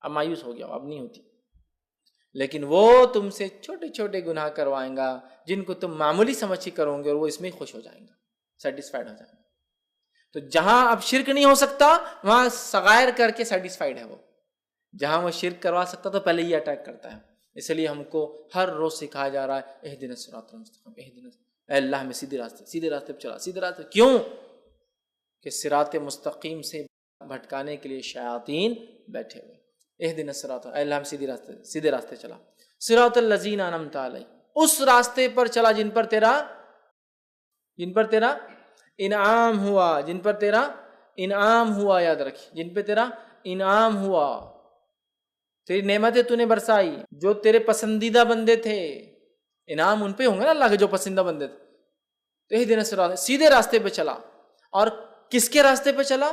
اب مایوس ہو گیا، اب نہیں ہوتی. لیکن وہ تم سے چھوٹے چھوٹے گناہ کروائیں گا جن کو تم معمولی سمجھ کے کرو گے اور وہ اس میں خوش ہو جائیں گا، سیٹسفائیڈ ہو جائیں گے. تو جہاں اب شرک نہیں ہو سکتا وہاں صغائر کر کے سیٹسفائیڈ ہے وہ. جہاں وہ شرک کروا سکتا تو پہلے یہ اٹیک کرتا ہے. اس لیے ہم کو ہر روز سکھایا جا رہا ہے اہدنا الصراط المستقیم، اے اللہ ہمیں سیدھے راستے پہ چلا، سیدھے راستے. کیوں کہ صراط مستقیم سے بھٹکانے کے لیے شیاطین بیٹھے ہوئے۔ اہدنا الصراط، اے اللہ ہم سیدھے راستے چلا، صراط الذین انعمت علیہم، اس راستے پر چلا جن پر تیرا انعام ہوا، جن پر تیرا انعام ہوا، یاد رکھیں، جن پہ تیرا انعام ہوا، تیری نعمتیں تو نے برسائی، جو تیرے پسندیدہ بندے تھے، انعام ان پہ ہوں گے نا اللہ کے جو پسندیدہ بندے تھے۔ تو اہدنا الصراط، سیدھے راستے پہ چلا۔ اور کس کے راستے پہ چلا؟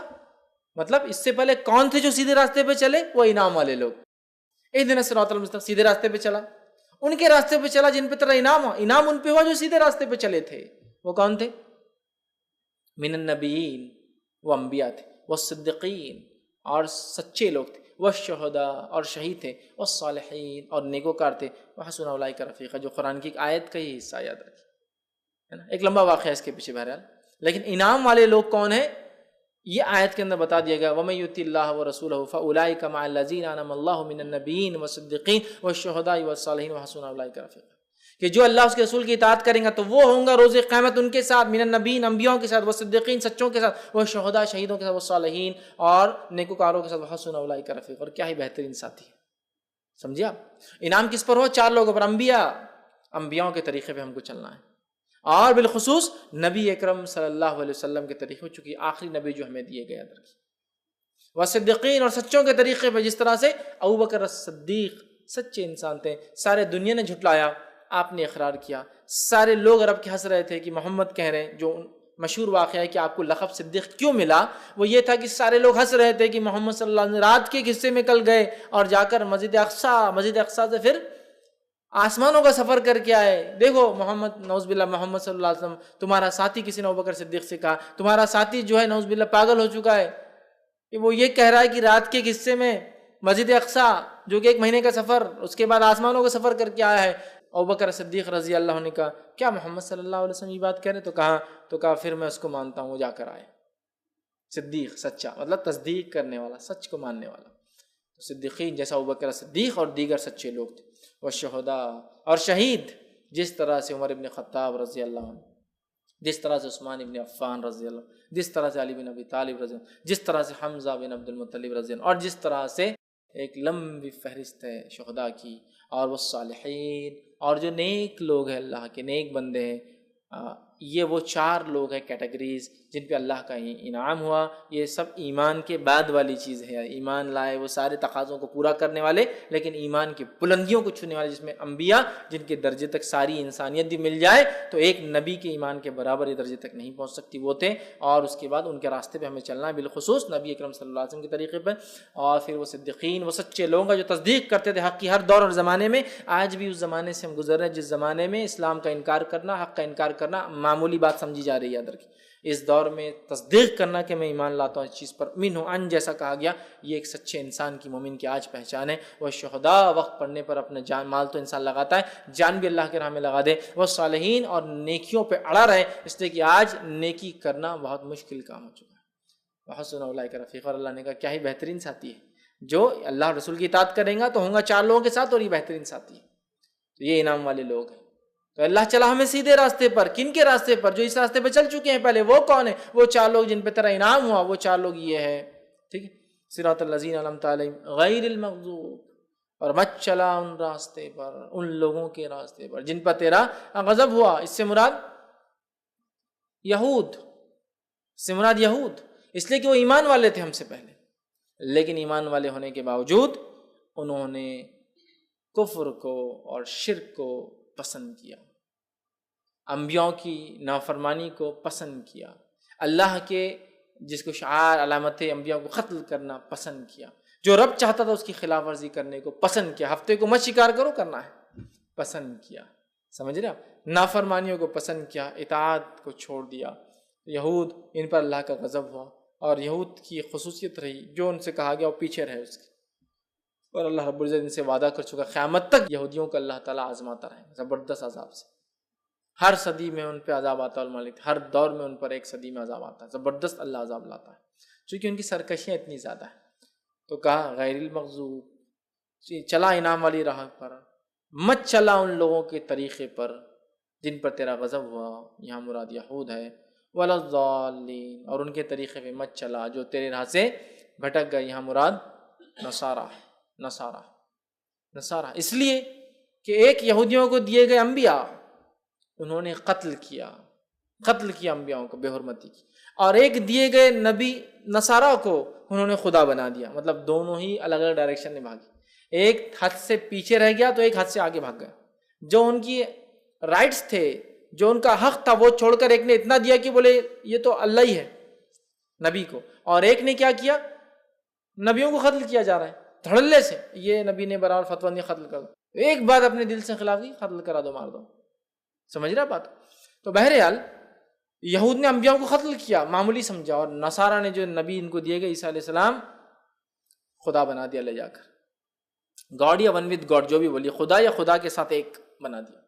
مطلب اس سے پہلے کون تھے جو سیدھے راستے پہ چلے؟ وہ انعام والے لوگ۔ اہدنا الصراط المستقیم، سیدھے راستے پہ چلا، ان کے راستے پہ چلا جن پہ تیرا انعام ہوا، انعام ان پہ ہوا جو سیدھے راستے پہ چلے تھے۔ وہ کون تھے؟ من النبیین، وہ انبیاء تھے، والصدیقین، اور سچے لوگ تھے، والشہداء، اور شہید تھے، والصالحین، اور نیکوکار تھے، وحسن اولئک رفیقا، جو قرآن کی ایک آیت کا ہی حصہ یاد رکھیں، ہے نا، ایک لمبا واقعہ اس کے پیچھے بہرحال، لیکن انعام والے لوگ کون ہیں یہ آیت کے اندر بتا دیا گیا، وَمَن يُطِعِ اللَّهَ وَرَسُولَهُ فَأُولَئِكَ مَعَ الَّذِينَ أَنْعَمَ اللَّهُ مِنَ النَّبِيِّينَ وَالصِّدِّيقِينَ وَالشُّهَدَاءِ وَالصَّالِحِينَ وَحَسُنَ أُولَئِكَ رَفِيقًا، کہ جو اللہ اس کے رسول کی اطاعت کریں گا تو وہ ہوں گا روز قیامت ان کے ساتھ، من النبیین، انبیاؤں کے ساتھ، والصدیقین، سچوں کے ساتھ، والشہداء، شہیدوں کے ساتھ، والصالحین، اور نیکوکاروں کے ساتھ، وحسن اولئک رفیقا، اور کیا ہی بہترین ساتھی ہے۔ سمجھے آپ؟ انعام کس پر ہو؟ چار لوگوں پر، انبیاؤں کے طریقے پہ ہم کو چلنا ہے، اور بالخصوص نبی اکرم صلی اللہ علیہ وسلم کے طریقے، چونکہ آخری نبی جو ہمیں دیے گئے، والصدیقین، اور سچوں کے طریقے پہ، جس طرح سے ابوبکر الصدیق سچے انسان تھے، سارے دنیا نے جھٹلایا، آپ نے اقرار کیا، سارے لوگ عرب کے ہنس رہے تھے کہ محمد کہہ رہے ہیں، جو مشہور واقعہ ہے کہ آپ کو لقب صدیق کیوں ملا، وہ یہ تھا کہ سارے لوگ ہنس رہے تھے کہ محمد صلی اللہ علیہ وسلم رات کے حصے میں کل گئے اور جا کر مسجد اقصیٰ سے پھر آسمانوں کا سفر کر کے آئے، دیکھو محمد، نعوذ باللہ، محمد صلی اللہ علیہ وسلم تمہارا ساتھی، کسی نے ابوبکر صدیق سے کہا تمہارا ساتھی جو ہے نعوذ باللہ پاگل ہو چکا ہے، کہ وہ یہ کہہ رہا ہے کہ رات کے حصے میں مسجد اقصیٰ جو کہ 1 مہینے کا سفر، اس کے بعد آسمانوں کا سفر کر کے آیا ہے۔ ابوبکر صدیق رضی اللہ عنہ نے کہا کیا محمد صلی اللہ علیہ وسلم یہ بات کہہ رہے؟ تو کہا پھر میں اس کو مانتا ہوں، وہ جا کر آئے۔ صدیق سچا مطلب تصدیق کرنے والا، سچ کو ماننے والا، صدیقین جیسا ابوبکر صدیق اور دیگر سچے لوگ تھے، والشہداء، اور شہید، جس طرح سے عمر ابن خطاب رضی اللہ عنہ، جس طرح سے عثمان ابن عفان رضی اللہ عنہ، جس طرح سے علی بن ابی طالب رضی اللہ عنہ، جس طرح سے حمزہ بن عبد المطلب رضی اللہ عنہ، اور جس طرح سے ایک لمبی فہرست ہے شہداء کی، اور وہ صالحین، اور جو نیک لوگ ہیں، اللہ کے نیک بندے ہیں، یہ وہ 4 لوگ ہیں کیٹیگریز جن پہ اللہ کا انعام ہوا۔ یہ سب ایمان کے بعد والی چیز ہے، ایمان لائے وہ سارے تقاضوں کو پورا کرنے والے، لیکن ایمان کی بلندیوں کو چھونے والے، جس میں انبیاء جن کے درجے تک ساری انسانیت بھی مل جائے تو ایک نبی کے ایمان کے برابر یہ درجے تک نہیں پہنچ سکتی، وہ تھے، اور اس کے بعد ان کے راستے پہ ہمیں چلنا ہے، بالخصوص نبی اکرم صلی اللہ علیہ وسلم کے طریقے پر، اور پھر وہ صدیقین، وہ سچے لوگ ہیں جو تصدیق کرتے تھے حق کی ہر دور اور زمانے میں۔ آج بھی اس زمانے سے ہم گزر رہے ہیں جس زمانے میں اسلام کا انکار کرنا، حق کا انکار کرنا معمولی بات سمجھی جا رہی ہے، یاد رکھیں۔ اس دور میں تصدیق کرنا کہ میں ایمان لاتا ہوں اس چیز پر، من ان جیسا کہا گیا، یہ ایک سچے انسان کی، مومن کی آج پہچان ہے۔ وہ شہداء، وقت پڑنے پر اپنا جان مال تو انسان لگاتا ہے، جان بھی اللہ کے راہ میں لگا دے۔ وہ صالحین، اور نیکیوں پہ اڑا رہے، اس لیے کہ آج نیکی کرنا بہت مشکل کام ہو چکا ہے۔ وحسن اولئک رفیقا، اور اللہ نے کہا کیا ہی بہترین ساتھی ہے، جو اللہ رسول کی اطاعت کریں گا تو ہوں گا 4 لوگوں کے ساتھ، اور یہ بہترین ساتھی ہے، تو یہ انعام والے لوگ ہیں۔ تو اللہ چلا ہمیں سیدھے راستے پر، کن کے راستے پر؟ جو اس راستے پہ چل چکے ہیں پہلے، وہ کون ہیں؟ وہ 4 لوگ جن پہ تیرا انعام ہوا، وہ 4 لوگ یہ ہے، ٹھیک ہے، صراط الذین انعمت علیہم غیر المغضوب، اور مت چلا ان راستے پر، ان لوگوں کے راستے پر جن پر تیرا غضب ہوا۔ اس سے مراد یہود، اس لیے کہ وہ ایمان والے تھے ہم سے پہلے، لیکن ایمان والے ہونے کے باوجود انہوں نے کفر کو اور شرک کو پسند کیا، انبیاء کی نافرمانی کو پسند کیا، اللہ کے جس کو شعار علامت انبیاء کو قتل کرنا پسند کیا، جو رب چاہتا تھا اس کی خلاف ورزی کرنے کو پسند کیا، ہفتے کو مت شکار کرو کرنا ہے، پسند کیا، سمجھ رہے آپ، نافرمانیوں کو پسند کیا، اطاعت کو چھوڑ دیا۔ یہود، ان پر اللہ کا غضب ہوا، اور یہود کی خصوصیت رہی جو ان سے کہا گیا وہ پیچھے رہے اس کے، اور اللہ رب العزت ان سے وعدہ کر چکا قیامت تک یہودیوں کو اللہ تعالیٰ آزماتا رہے زبردست عذاب سے، ہر صدی میں ان پہ عذاب آتا ہے، ہر دور میں ان پر ایک صدی میں عذاب آتا ہے، زبردست اللہ عذاب لاتا ہے، چونکہ ان کی سرکشیاں اتنی زیادہ ہیں۔ تو کہا غیر المغضوب، چلا انعام والی راہ پر، مت چلا ان لوگوں کے طریقے پر جن پر تیرا غضب ہوا، یہاں مراد یہود ہے، ولا الضالین، اور ان کے طریقے پہ مت چلا جو تیرے راہ سے بھٹک گئے. یہاں مراد نصارہ نصارہ اس لیے کہ ایک یہودیوں کو دیے گئے انبیاء انہوں نے قتل کیا انبیاءوں کو بے حرمتی کی, اور ایک دیے گئے نبی نصارہ کو انہوں نے خدا بنا دیا. مطلب دونوں ہی الگ الگ ڈائریکشن میں بھاگی, ایک حد سے پیچھے رہ گیا تو ایک حد سے آگے بھاگ گیا. جو ان کی رائٹس تھے, جو ان کا حق تھا, وہ چھوڑ کر ایک نے اتنا دیا کہ بولے یہ تو اللہ ہی ہے نبی کو, اور ایک نے کیا کیا, نبیوں کو قتل کیا جا رہا ہے دھڑلے سے. یہ نبی نے برابر فتویٰ نہیں قتل کر دو, ایک بات اپنے دل سے خلاف کی, قتل کرا دو, مار دو. سمجھ رہا بات؟ تو بہرحال یہود نے انبیاءوں کو قتل کیا, معمولی سمجھا, اور نصارہ نے جو نبی ان کو دیے گئے عیسیٰ علیہ السلام خدا بنا دیا لے جا کر. گاڈ یا ون ود گاڈ جو بھی بولیے, خدا یا خدا کے ساتھ ایک بنا دیا.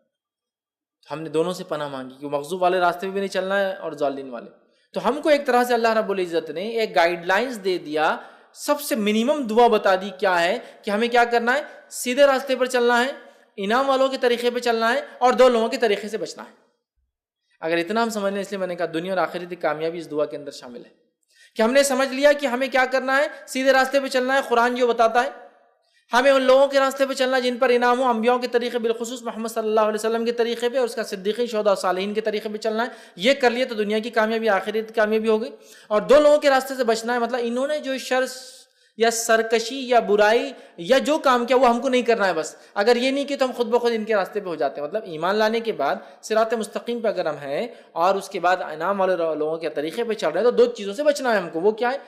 ہم نے دونوں سے پناہ مانگی کہ مغضوب والے راستے پہ بھی نہیں چلنا ہے اور ضالین والے. تو ہم کو ایک طرح سے اللہ رب العزت نے ایک گائیڈ لائنز دے دیا, سب سے منیمم دعا بتا دی کیا ہے کہ ہمیں کیا کرنا ہے, سیدھے راستے پر چلنا ہے, انعام والوں کے طریقے پہ چلنا ہے, اور دو لوگوں کے طریقے سے بچنا ہے. اگر اتنا ہم سمجھ لیں, اس لیے میں نے کہا دنیا اور آخرت کی کامیابی اس دعا کے اندر شامل ہے کہ ہم نے سمجھ لیا کہ ہمیں کیا کرنا ہے, سیدھے راستے پہ چلنا ہے. قرآن جو بتاتا ہے ہمیں ان لوگوں کے راستے پہ چلنا جن پر انعام ہو, انبیاؤں کے طریقے, بالخصوص محمد صلی اللہ علیہ وسلم کے طریقے پہ, اور اس کا صدیقین, شہداء, صالحین کے طریقے پہ چلنا ہے. یہ کر لیے تو دنیا کی کامیابی, آخرت کی کامیابی ہو گئی. اور دو لوگوں کے راستے سے بچنا ہے, مطلب انہوں نے جو شر یا سرکشی یا برائی یا جو کام کیا وہ ہم کو نہیں کرنا ہے. بس اگر یہ نہیں کہ تو ہم خود بخود ان کے راستے پہ ہو جاتے ہیں. مطلب ایمان لانے کے بعد صراط مستقیم پہ اگر ہم ہیں اور اس کے بعد انعام والے لوگوں کے طریقے پہ چل رہے ہیں, تو دو چیزوں سے بچنا ہے ہم کو. وہ کیا ہے؟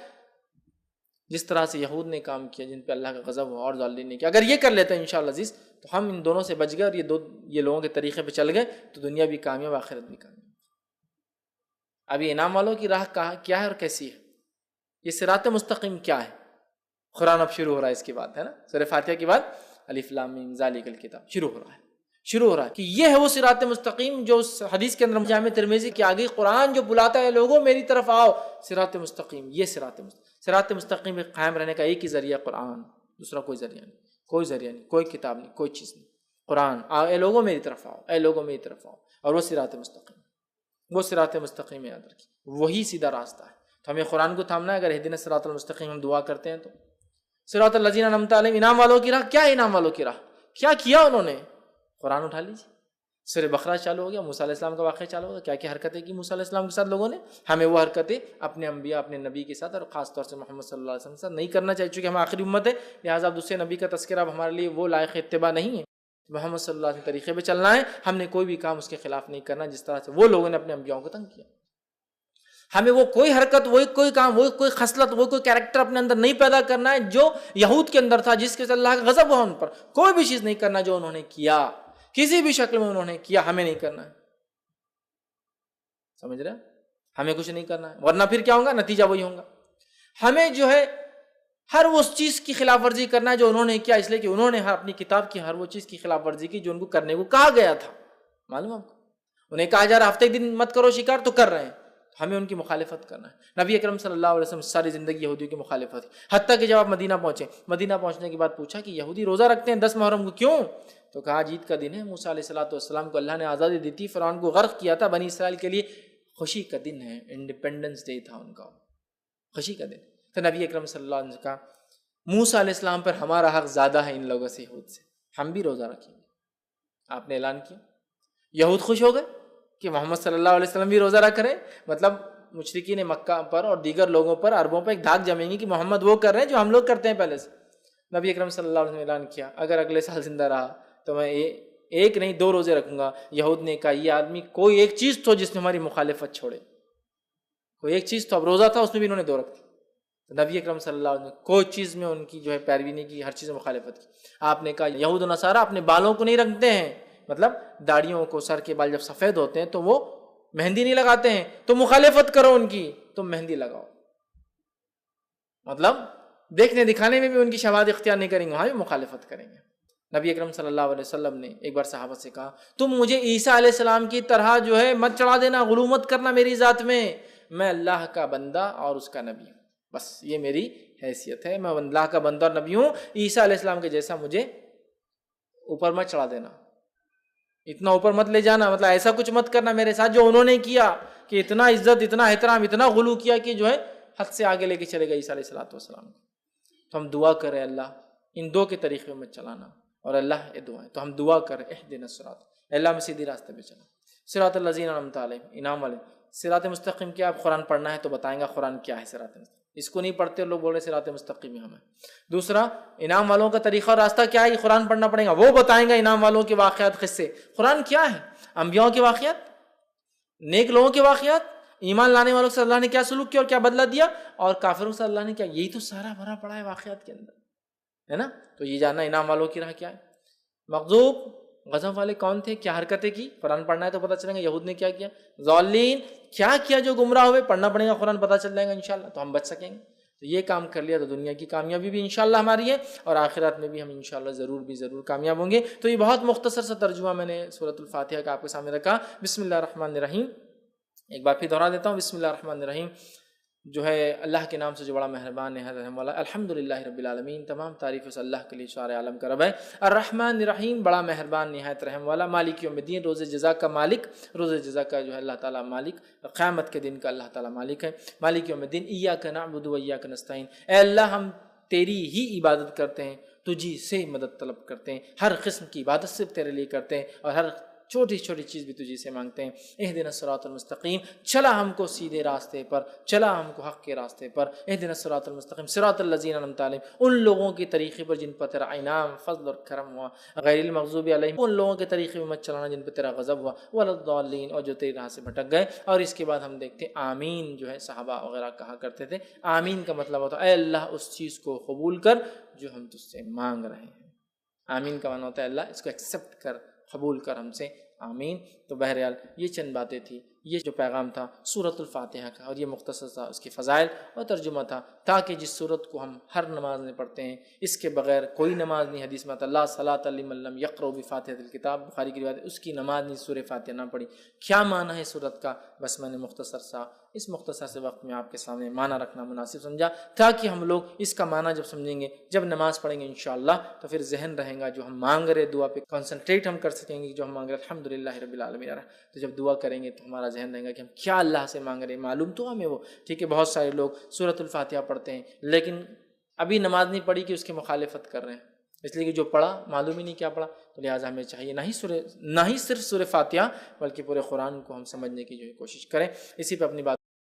جس طرح سے یہود نے کام کیا جن پہ اللہ کا غضب ہوا, اور ضالین نے کیا. اگر یہ کر لیتے ہیں انشاءاللہ عزیز, تو ہم ان دونوں سے بچ گئے, اور یہ لوگوں کے طریقے پہ چل گئے تو دنیا بھی کامیاب, آخرت بھی کامیاب. ابھی انعام والوں کی راہ کیا ہے اور کیسی ہے, یہ صراط مستقیم کیا ہے؟ قرآن اب شروع ہو رہا ہے اس کے بعد, ہے نا, سورہ فاتحہ کے بعد الف لام میم ذالک الکتاب شروع ہو رہا ہے کہ یہ ہے وہ صراط مستقیم جو حدیث کے اندر جامع ترمذی کے آگے قرآن جو بلاتا ہے لوگوں میری طرف آؤ, صراط مستقیم. یہ صراط مستقیم پہ قائم رہنے کا ایک ہی ذریعہ قرآن, دوسرا کوئی ذریعہ نہیں, کوئی کتاب نہیں, کوئی چیز نہیں. قرآن, اے لوگوں میری طرف آؤ, اور وہ صراط مستقیم یاد رکھیے, وہی سیدھا راستہ ہے. تو ہمیں قرآن کو تھامنا ہے. اگر اہدنا الصراط المستقیم ہم دعا کرتے ہیں تو صراط الذین انعمت علیہم, انعام والوں کی راہ. کیا ہے انعام والوں کی راہ؟ کیا کیا انہوں نے؟ قرآن اٹھا لیجیے, سورہ بقرہ چالو ہو گیا, موسیٰ علیہ السلام کا واقعہ چالو ہو گیا, کیا حرکتیں کی موسیٰ علیہ السلام کے ساتھ لوگوں نے. ہمیں وہ حرکتیں اپنے انبیاء, اپنے نبی کے ساتھ, اور خاص طور سے محمد صلی اللہ علیہ وسلم کے ساتھ نہیں کرنا چاہیے, چونکہ ہم آخری امت ہے, لہٰذا اب دوسرے نبی کا تذکرہ اب ہمارے لیے وہ لائق اتباع نہیں ہے. محمد صلی اللہ علیہ وسلم طریقے پہ چلنا ہے. ہم نے کوئی بھی کام اس کے خلاف نہیں کرنا جس طرح سے وہ لوگوں نے اپنے انبیاءوں کو تنگ کیا. ہمیں وہ کوئی حرکت, وہ کوئی کام, وہ کوئی خصلت, وہ کوئی کیریکٹر اپنے اندر نہیں پیدا کرنا ہے جو یہود کے اندر تھا, جس کے سے اللہ کا غضب ہوا ان پر. کوئی بھی چیز نہیں کرنا جو انہوں نے کیا, کسی بھی شکل میں انہوں نے کیا, ہمیں نہیں کرنا ہے. سمجھ رہے ہیں؟ ہمیں کچھ نہیں کرنا ہے, ورنہ پھر کیا ہوگا, نتیجہ وہی ہوگا. ہمیں جو ہے ہر اس چیز کی خلاف ورزی کرنا ہے جو انہوں نے کیا, اس لیے کہ انہوں نے اپنی کتاب کی ہر وہ چیز کی خلاف ورزی کی جو ان کو کرنے کو کہا گیا تھا. معلوم آپ کو, انہیں کہا جا رہا ہفتے ایک دن مت کرو شکار, تو کر رہے ہیں. ہمیں ان کی مخالفت کرنا ہے. نبی اکرم صلی اللہ علیہ وسلم ساری زندگی یہودیوں کی مخالفت, حتیٰ کہ جب آپ مدینہ پہنچے, مدینہ پہنچنے کے بعد پوچھا کہ یہودی روزہ رکھتے ہیں 10 محرم کو, کیوں؟ تو کہا عید کا دن ہے, موسیٰ علیہ السلام کو اللہ نے آزادی دی تھی, فرعون کو غرق کیا تھا, بنی اسرائیل کے لیے خوشی کا دن ہے, انڈیپینڈنس ڈے تھا ان کا, خوشی کا دن. تو نبی اکرم صلی اللہ علیہ وسلم نے کہا موسیٰ علیہ السلام پر ہمارا حق زیادہ ہے ان لوگوں سے, یہود سے, ہم بھی روزہ رکھیں گے. آپ نے اعلان کیا, یہود خوش ہو گئے کہ محمد صلی اللہ علیہ وسلم بھی روزہ رکھ رہے ہیں. مطلب مشرکین مکہ پر اور دیگر لوگوں پر, عربوں پر ایک دھاک جمیں گی کہ محمد وہ کر رہے ہیں جو ہم لوگ کرتے ہیں پہلے سے. نبی اکرم صلی اللہ علیہ وسلم نے اعلان کیا اگر اگلے سال زندہ رہا تو میں ایک نہیں 2 روزے رکھوں گا. یہود نے کہا یہ آدمی کوئی ایک چیز تو جس نے ہماری مخالفت چھوڑے, کوئی ایک چیز تو, اب روزہ تھا اس میں بھی انہوں نے 2 رکھ دی. نبی اکرم صلی اللہ علیہ وسلم نے کوئی چیز میں ان کی جو ہے پیروی نہیں کی, ہر چیز میں مخالفت کی. آپ نے کہا یہود و نصارہ اپنے بالوں کو نہیں رکھتے ہیں, مطلب داڑھیوں کو, سر کے بال جب سفید ہوتے ہیں تو وہ مہندی نہیں لگاتے ہیں, تو مخالفت کرو ان کی, تم مہندی لگاؤ. مطلب دیکھنے دکھانے میں بھی ان کی شواہد اختیار نہیں کریں گے, وہاں بھی مخالفت کریں گے. نبی اکرم صلی اللہ علیہ وسلم نے ایک بار صحابہ سے کہا تم مجھے عیسیٰ علیہ السلام کی طرح جو ہے مت چڑھا دینا, غلو مت کرنا میری ذات میں, میں اللہ کا بندہ اور اس کا نبی ہوں, بس یہ میری حیثیت ہے, میں اللہ کا بندہ اور نبی ہوں. عیسیٰ علیہ السلام کے جیسا مجھے اوپر مت چڑھا دینا, اتنا اوپر مت لے جانا, مطلب ایسا کچھ مت کرنا میرے ساتھ جو انہوں نے کیا, کہ اتنا عزت, اتنا احترام, اتنا غلو کیا کہ جو ہے حد سے آگے لے کے چلے گئے عیسیٰ علیہ السلام کو. تو ہم دعا کریں اللہ ان دو کے طریقے میں مت چلانا, اور اللہ یہ دعائیں, تو ہم دعا کریں اہدنا الصراط, اللہ میں سیدھی راستے پہ چلا, صراط الذین انعمت علیہم, انعام والے. صراط مستقیم کیا؟ آپ قرآن پڑھنا ہے تو بتائیں گا قرآن کیا ہے صراط مستقیم. اس کو نہیں پڑھتے لوگ بول رہے صراط مستقیم ہمیں. دوسرا, انعام والوں کا طریقہ اور راستہ کیا ہے, یہ قرآن پڑھنا پڑے گا, وہ بتائیں گا انعام والوں کے واقعات قصے. قرآن کیا ہے؟ انبیاء کے واقعات, نیک لوگوں کے واقعات, ایمان لانے والوں سے اللہ نے کیا سلوک کیا اور کیا بدلہ دیا, اور کافروں سے اللہ نے کیا, یہی تو سارا بھرا پڑا ہے واقعات کے اندر, ہے نا. تو یہ جاننا انعام والوں کی راہ کیا ہے. مغضوب غضب والے کون تھے, کیا حرکتیں کی, قرآن پڑھنا ہے تو پتہ چلے گا. یہود نے کیا کیا, ضالین کیا کیا جو گمراہ ہوئے, پڑھنا پڑے گا قرآن, پتہ چل جائے گا انشاءاللہ, تو ہم بچ سکیں گے. تو یہ کام کر لیا تو دنیا کی کامیابی بھی انشاءاللہ ہماری ہے, اور آخرات میں بھی ہم انشاءاللہ ضرور کامیاب ہوں گے. تو یہ بہت مختصر سا ترجمہ میں نے سورۃ الفاتحہ کا آپ کے سامنے رکھا. بسم اللہ الرحمن الرحیم. ایک بار پھر دہرا دیتا ہوں, بسم اللہ الرحمن الرحیم جو ہے اللہ کے نام سے جو بڑا مہربان ہے, رحم والا. الحمدللہ رب العالمین, تمام تعریف اس اللہ کے لیے سارے عالم کا رب ہے. الرحمن الرحیم, بڑا مہربان نہایت رحم والا. مالک یوم الدین, روز جزا کا مالک, روز جزا کا جو ہے اللہ تعالیٰ مالک, قیامت کے دن کا اللہ تعالیٰ مالک ہے. مالک یوم الدین, ایاک نعبد و ایاک نستعین, اے اللہ ہم تیری ہی عبادت کرتے ہیں, تجھی سے مدد طلب کرتے ہیں, ہر قسم کی عبادت صرف تیرے لیے کرتے ہیں, اور ہر چھوٹی چھوٹی چیز بھی تجھی سے مانگتے ہیں. اہدنا الصراط المستقیم, چلا ہم کو سیدھے راستے پر, چلا ہم کو حق کے راستے پر. اہدنا الصراط المستقیم صراط الذین انعمت علیہم, ان لوگوں کے طریقے پر جن پر تیرا انعام, فضل اور کرم ہوا. غیر المغضوب علیہم, ان لوگوں کے طریقے پر مت چلانا جن پر تیرا غضب ہوا. ولا الضالین, اور جو تیری راہ سے بھٹک گئے. اور اس کے بعد ہم دیکھتے ہیں آمین جو ہے صحابہ وغیرہ کہا کرتے تھے. آمین کا مطلب ہوتا ہے اے اللہ اس چیز کو قبول کر جو ہم تجھ سے مانگ رہے ہیں. آمین کا معنی ہوتا ہے اللہ اس کو ایکسیپٹ کر, قبول کر ہم سے, آمین. تو بہرحال یہ چند باتیں تھی, یہ جو پیغام تھا سورۃ الفاتحہ کا, اور یہ مختصر تھا اس کے فضائل اور ترجمہ تھا, تاکہ جس سورت کو ہم ہر نماز میں پڑھتے ہیں, اس کے بغیر کوئی نماز نہیں. حدیث میں اللہ صلاۃ لمن لم یقرأ بفاتحۃ الکتاب, بخاری کی روایت, اس کی نماز نہیں سورہ فاتحہ نہ پڑھی. کیا معنی ہے سورت کا, بس میں نے اس مختصر سے وقت میں آپ کے سامنے معنی رکھنا مناسب سمجھا, تاکہ ہم لوگ اس کا معنی جب سمجھیں گے, جب نماز پڑھیں گے انشاءاللہ, تو پھر ذہن رہے گا جو ہم مانگ رہے دعا پہ کنسنٹریٹ ہم کر سکیں گے, جو ہم مانگ رہے الحمدللہ رب العالمین. تو جب دعا کریں گے تو ہمارا ذہن رہے گا کہ ہم کیا اللہ سے مانگ رہے ہیں, معلوم تو ہمیں وہ. ٹھیک ہے, بہت سارے لوگ سورۃ الفاتحہ پڑھتے ہیں لیکن ابھی نماز نہیں پڑھی کہ اس کی مخالفت کر رہے ہیں, اس لیے کہ جو پڑھا معلوم ہی نہیں کیا پڑھا. تو لہٰذا ہمیں چاہیے نہ ہی صرف سورہ فاتحہ بلکہ پورے قرآن کو ہم سمجھنے کی جو ہے کوشش کریں. اسی پہ اپنی بات